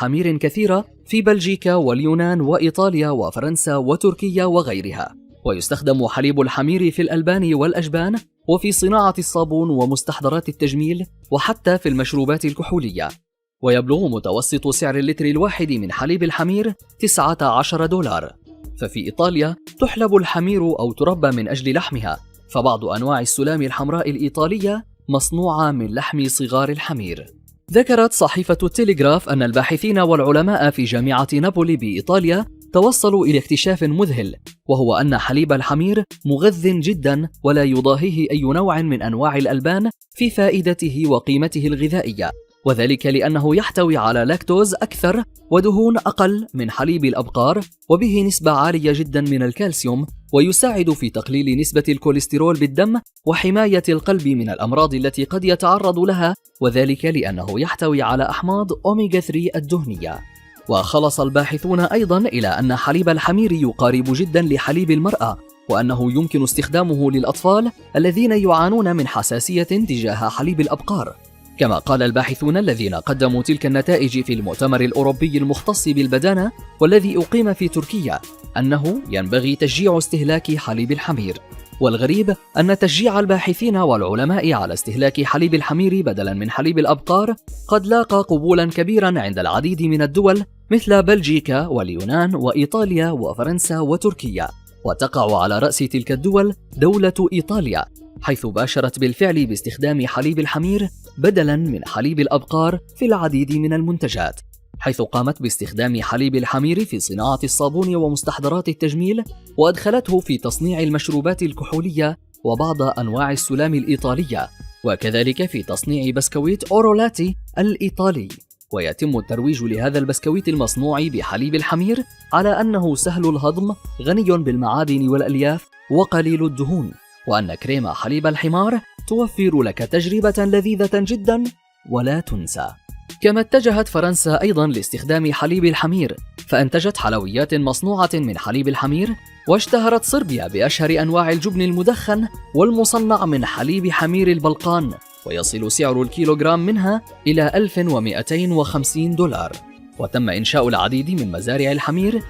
حمير كثيرة في بلجيكا واليونان وإيطاليا وفرنسا وتركيا وغيرها. ويستخدم حليب الحمير في الألبان والأجبان وفي صناعة الصابون ومستحضرات التجميل وحتى في المشروبات الكحولية. ويبلغ متوسط سعر اللتر الواحد من حليب الحمير 19 دولار. ففي إيطاليا تحلب الحمير أو تربى من أجل لحمها، فبعض أنواع السلام الحمراء الإيطالية مصنوعة من لحم صغار الحمير. ذكرت صحيفة التليغراف أن الباحثين والعلماء في جامعة نابولي بإيطاليا توصلوا إلى اكتشاف مذهل، وهو أن حليب الحمير مغذٍ جدا ولا يضاهيه أي نوع من أنواع الألبان في فائدته وقيمته الغذائية، وذلك لأنه يحتوي على لاكتوز أكثر ودهون أقل من حليب الأبقار، وبه نسبة عالية جدا من الكالسيوم، ويساعد في تقليل نسبة الكوليسترول بالدم وحماية القلب من الأمراض التي قد يتعرض لها، وذلك لأنه يحتوي على أحماض أوميغا 3 الدهنية. وخلص الباحثون أيضا إلى أن حليب الحمير يقارب جدا لحليب المرأة، وأنه يمكن استخدامه للأطفال الذين يعانون من حساسية تجاه حليب الأبقار. كما قال الباحثون الذين قدموا تلك النتائج في المؤتمر الأوروبي المختص بالبدانة والذي أقيم في تركيا أنه ينبغي تشجيع استهلاك حليب الحمير. والغريب أن تشجيع الباحثين والعلماء على استهلاك حليب الحمير بدلا من حليب الأبقار قد لاقى قبولا كبيرا عند العديد من الدول مثل بلجيكا واليونان وإيطاليا وفرنسا وتركيا. وتقع على رأس تلك الدول دولة إيطاليا، حيث باشرت بالفعل باستخدام حليب الحمير بدلا من حليب الأبقار في العديد من المنتجات، حيث قامت باستخدام حليب الحمير في صناعة الصابون ومستحضرات التجميل، وأدخلته في تصنيع المشروبات الكحولية وبعض أنواع السلام الإيطالية، وكذلك في تصنيع بسكويت أورولاتي الإيطالي. ويتم الترويج لهذا البسكويت المصنوع بحليب الحمير على أنه سهل الهضم، غني بالمعادن والألياف، وقليل الدهون، وأن كريم حليب الحمار توفر لك تجربة لذيذة جدا ولا تنسى. كما اتجهت فرنسا أيضا لاستخدام حليب الحمير، فأنتجت حلويات مصنوعة من حليب الحمير، واشتهرت صربيا بأشهر أنواع الجبن المدخن والمصنع من حليب حمير البلقان، ويصل سعر الكيلوغرام منها إلى 1250 دولار. وتم إنشاء العديد من مزارع الحمير